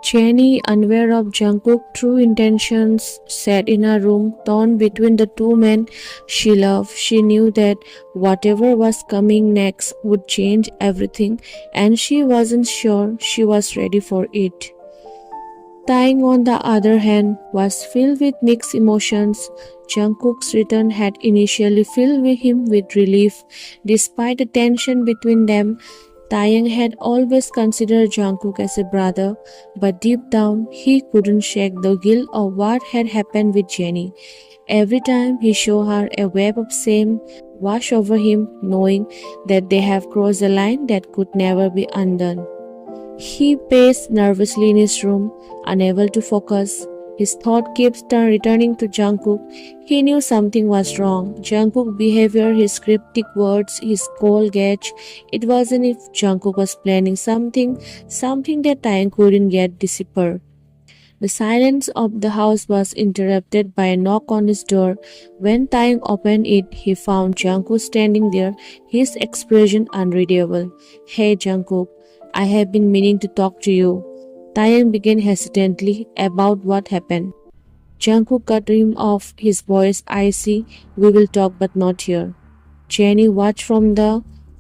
Jenny, unaware of Jungkook's true intentions, sat in a room torn between the two men she loved. She knew that whatever was coming next would change everything, and she wasn't sure she was ready for it. Taeyang, on the other hand, was filled with mixed emotions. Jungkook's return had initially filled him with relief. Despite the tension between them, Taeyang had always considered Jungkook as a brother, but deep down he couldn't shake the guilt of what had happened with Jennie. Every time he saw her, a wave of shame washed over him, knowing that they have crossed a line that could never be undone. He paced nervously in his room, unable to focus. His thought kept returning to Jungkook. He knew something was wrong. Jungkook's behavior, his cryptic words, his cold gaze. It wasn't if Jungkook was planning something that Taeyang couldn't yet decipher. The silence of the house was interrupted by a knock on his door. When Taeyang opened it, he found Jungkook standing there, his expression unreadable. "Hey Jungkook, I have been meaning to talk to you." Taeyang began hesitantly about what happened. Jungkook cut him off, his voice icy. "We will talk, but not here." Jennie watched from the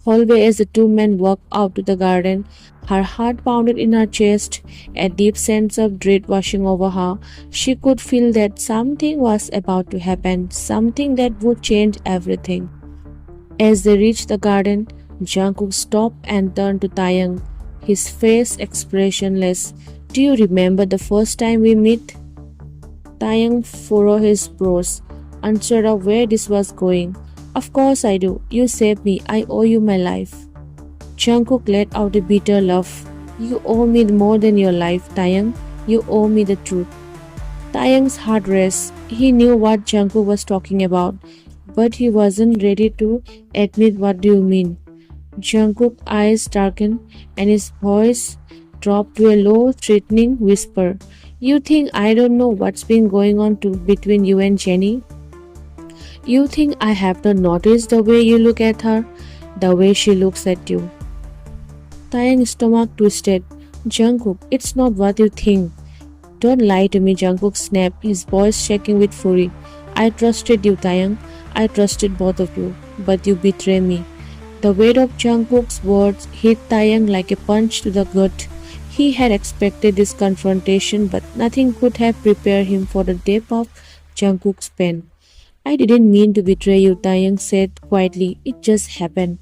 hallway as the two men walked out to the garden. Her heart pounded in her chest, a deep sense of dread washing over her. She could feel that something was about to happen, something that would change everything. As they reached the garden, Jungkook stopped and turned to Taeyang, his face expressionless. "Do you remember the first time we met?" Taeyang furrowed his brows, unsure of where this was going. "Of course I do. You saved me. I owe you my life." Jungkook let out a bitter laugh. "You owe me more than your life, Taeyang. You owe me the truth." Taeyang's heart raced. He knew what Jungkook was talking about, but he wasn't ready to admit. "What do you mean?" Jungkook's eyes darkened and his voice dropped to a low, threatening whisper. "You think I don't know what's been going on between you and Jennie? You think I have not noticed the way you look at her, the way she looks at you?" Taeyang's stomach twisted. "Jungkook, it's not what you think." "Don't lie to me," Jungkook snapped, his voice shaking with fury. "I trusted you, Taeyang. I trusted both of you, but you betrayed me." The weight of Jungkook's words hit Taeyang like a punch to the gut. He had expected this confrontation, but nothing could have prepared him for the depth of Jungkook's pain. "I didn't mean to betray you," Taeyang said quietly. "It just happened."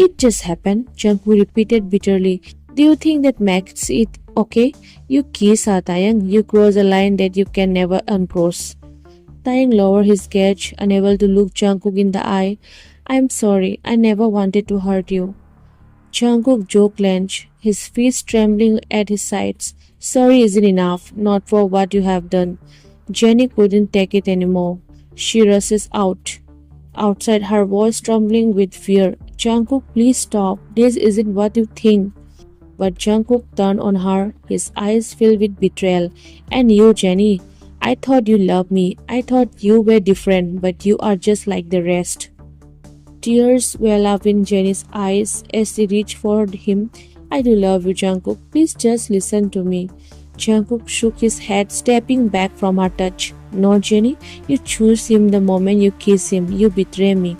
"It just happened," Jungkook repeated bitterly. "Do you think that makes it okay? You kiss her, Taeyang. You cross a line that you can never uncross." Taeyang lowered his gaze, unable to look Jungkook in the eye. "I'm sorry. I never wanted to hurt you." Jungkook's jaw clenched, his fists trembling at his sides. "Sorry isn't enough, not for what you have done." Jennie couldn't take it anymore. She rushes out. Outside, her voice trembling with fear. "Jungkook, please stop. This isn't what you think." But Jungkook turned on her, his eyes filled with betrayal. "And you, Jennie, I thought you loved me. I thought you were different, but you are just like the rest." Tears welled up in Jennie's eyes as she reached for him. "I do love you, Jungkook. Please just listen to me." Jungkook shook his head, stepping back from her touch. "No, Jennie, you choose him the moment you kiss him. You betray me."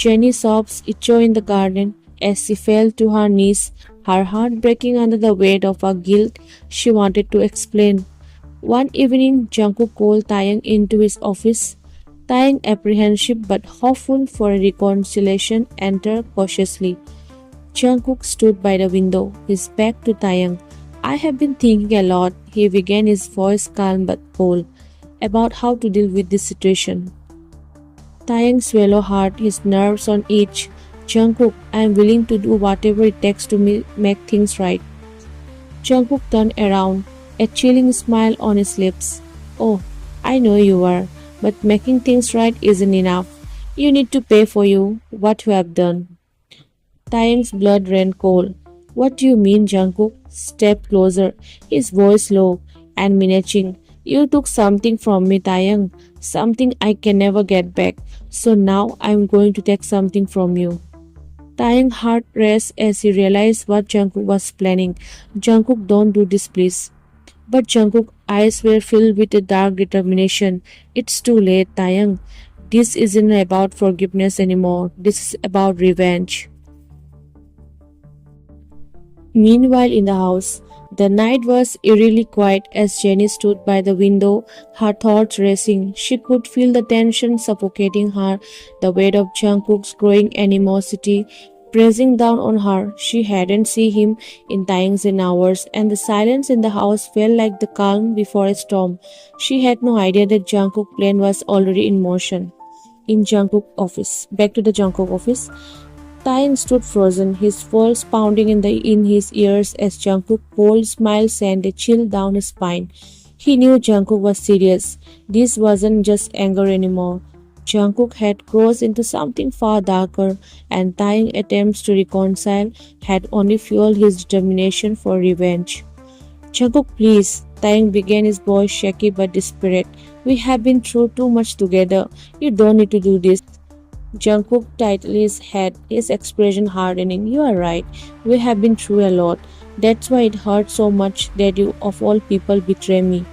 Jennie sobs echo in the garden as she fell to her knees, her heart breaking under the weight of her guilt. She wanted to explain. One evening, Jungkook called Taeyang into his office. Taeyang, apprehensive but hopeful for a reconciliation, entered cautiously. Jungkook stood by the window, his back to Taeyang. "I have been thinking a lot," he began, his voice calm but cold, "about how to deal with this situation." Taeyang swallowed hard, his nerves on edge. "Jungkook, I am willing to do whatever it takes to make things right." Jungkook turned around, a chilling smile on his lips. "Oh, I know you are, but making things right isn't enough. You need to pay for what you have done." Taeyang's blood ran cold. "What do you mean, Jungkook?" Step closer, his voice low and menacing. "You took something from me, Taeyang, something I can never get back. So now I'm going to take something from you." Taeyang's heart raced as he realized what Jungkook was planning. Jungkook, don't do this, please. But Jungkook's eyes were filled with a dark determination. It's too late, Taeyang. This isn't about forgiveness anymore. This is about revenge. Meanwhile, in the house, the night was eerily quiet as Jenny stood by the window, her thoughts racing. She could feel the tension suffocating her, the weight of Jungkook's growing animosity pressing down on her. She hadn't seen him in times in hours, and the silence in the house felt like the calm before a storm. She had no idea that Jungkook's plane was already in motion. In Jungkook office. Back to the Jungkook office. Taeyang stood frozen, his pulse pounding in his ears as Jungkook's cold smile sent a chill down his spine. He knew Jungkook was serious. This wasn't just anger anymore. Jungkook had crossed into something far darker, and Taeyang's attempts to reconcile had only fueled his determination for revenge. Jungkook, please. Taeyang began, his voice shaky but desperate. We have been through too much together. You don't need to do this. Jungkook tightened his head, his expression hardening. You are right. We have been through a lot. That's why it hurts so much that you, of all people, betray me.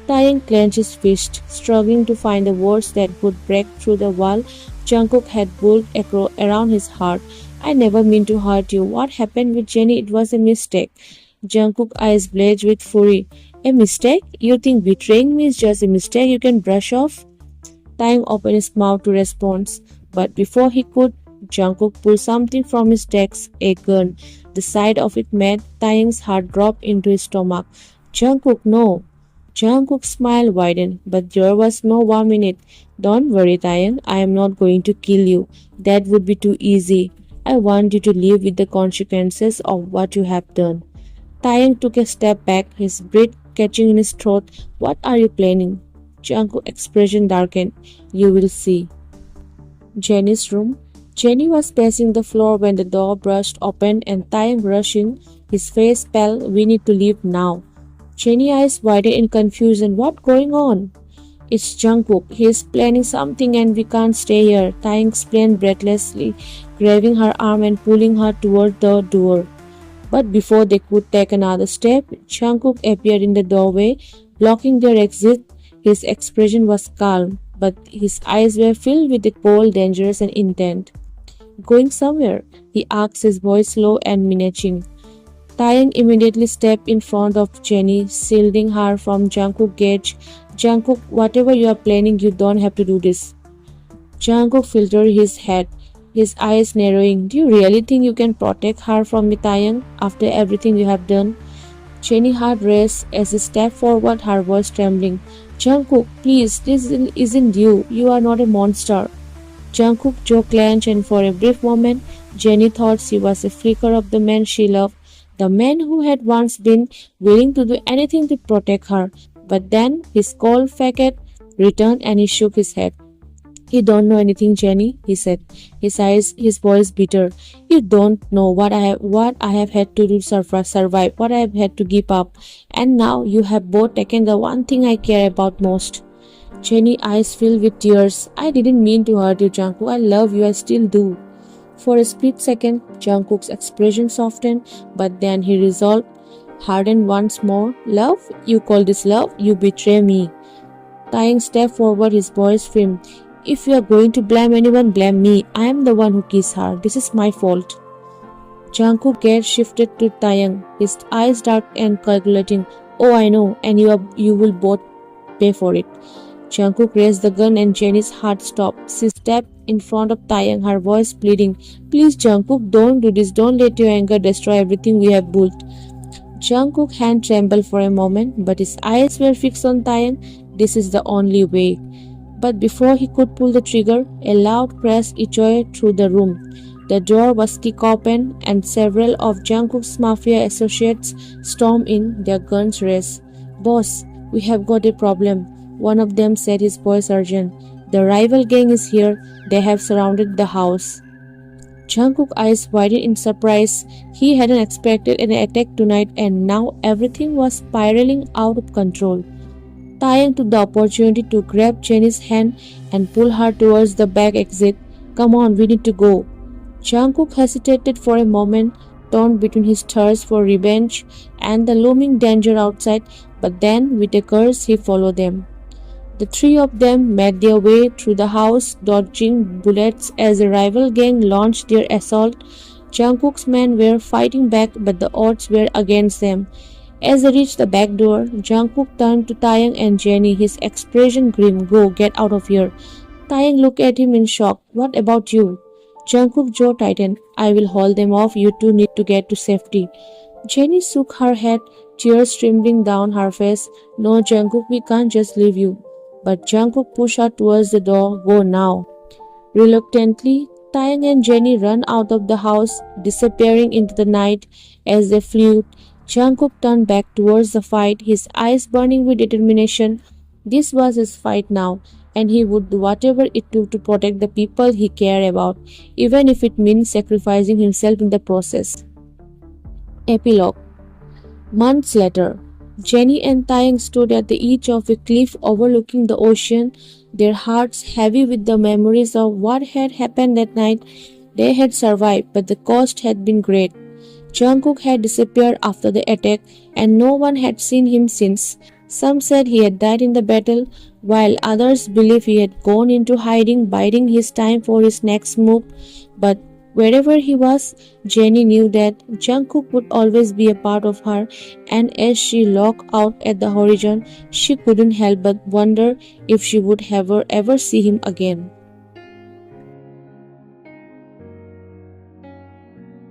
Taeyang clenched his fist, struggling to find the words that would break through the wall Jungkook had built around his heart. I never meant to hurt you. What happened with Jenny? It was a mistake. Jungkook's eyes blazed with fury. A mistake? You think betraying me is just a mistake you can brush off? Taeyang opened his mouth to respond, but before he could, Jungkook pulled something from his desk, a gun. The sight of it made Taeyang's heart drop into his stomach. Jungkook, no! Jungkook's smile widened, but there was no warmth in it. Don't worry, Taeyang, I am not going to kill you. That would be too easy. I want you to live with the consequences of what you have done. Taeyang took a step back, his breath catching in his throat. What are you planning? Jungkook's expression darkened. You will see. Jenny's room. Jenny was pacing the floor when the door burst open and Taeyang rushed in, his face pale. We need to leave now. Jenny's eyes widened in confusion. What's going on? It's Jungkook. He is planning something and we can't stay here. Taeyang explained breathlessly, grabbing her arm and pulling her toward the door. But before they could take another step, Jungkook appeared in the doorway, blocking their exit. His expression was calm, but his eyes were filled with a cold, dangerous and intent. Going somewhere? He asked, his voice low and menacing. Taeyang immediately stepped in front of Jenny, shielding her from Jungkook's gaze. Jungkook, whatever you are planning, you don't have to do this. Jungkook filtered his head, his eyes narrowing. Do you really think you can protect her from me, Taeyang, after everything you have done? Jenny's heart raced as he stepped forward, her voice trembling. Jungkook, please, this isn't you. You are not a monster. Jungkook's jaw clenched, and for a brief moment, Jenny thought she was a flicker of the man she loved, the man who had once been willing to do anything to protect her. But then his cold facade returned and he shook his head. You don't know anything, Jenny, he said, his voice bitter. You don't know what I have had to do to survive, what I have had to give up, and now you have both taken the one thing I care about most. Jenny's eyes filled with tears. I didn't mean to hurt you, Jungkook. I love you, I still do. For a split second, Jungkook's expression softened, but then he resolved, hardened once more. Love? You call this love? You betray me. Taeyang stepped forward, his voice firm. If you are going to blame anyone, blame me. I am the one who kissed her. This is my fault. Jungkook's gaze shifted to Taeyang, his eyes dark and calculating. Oh, I know, and you will both pay for it. Jungkook raised the gun and Jenny's heart stopped. She stepped in front of Taeyang, her voice pleading. Please, Jungkook, don't do this. Don't let your anger destroy everything we have built. Jungkook's hand trembled for a moment, but his eyes were fixed on Taeyang. This is the only way. But before he could pull the trigger, a loud crash echoed through the room. The door was kicked open and several of Jungkook's mafia associates stormed in, their guns raised. Boss, we have got a problem. One of them said, his voice urgent. The rival gang is here. They have surrounded the house. Jungkook's eyes widened in surprise. He hadn't expected an attack tonight, and now everything was spiraling out of control. Taeyang took the opportunity to grab Jenny's hand and pull her towards the back exit. Come on, we need to go. Jungkook hesitated for a moment, torn between his thirst for revenge and the looming danger outside, but then, with a curse, he followed them. The three of them made their way through the house, dodging bullets as the rival gang launched their assault. Jungkook's men were fighting back, but the odds were against them. As they reached the back door, Jungkook turned to Taeyang and Jenny, his expression grim. Go, get out of here. Taeyang looked at him in shock. What about you? Jungkook's jaw tightened. I will hold them off. You two need to get to safety. Jenny shook her head, tears streaming down her face. No, Jungkook, we can't just leave you. But Jungkook pushed her towards the door. Go now. Reluctantly, Taeyang and Jenny ran out of the house, disappearing into the night. As they flew, Jungkook turned back towards the fight, his eyes burning with determination. This was his fight now, and he would do whatever it took to protect the people he cared about, even if it meant sacrificing himself in the process. Epilogue. Months later, Jenny and Taeyang stood at the edge of a cliff overlooking the ocean, their hearts heavy with the memories of what had happened that night. They had survived, but the cost had been great. Jungkook had disappeared after the attack, and no one had seen him since. Some said he had died in the battle, while others believed he had gone into hiding, biding his time for his next move. But wherever he was, Jenny knew that Jungkook would always be a part of her, and as she looked out at the horizon, she couldn't help but wonder if she would ever see him again.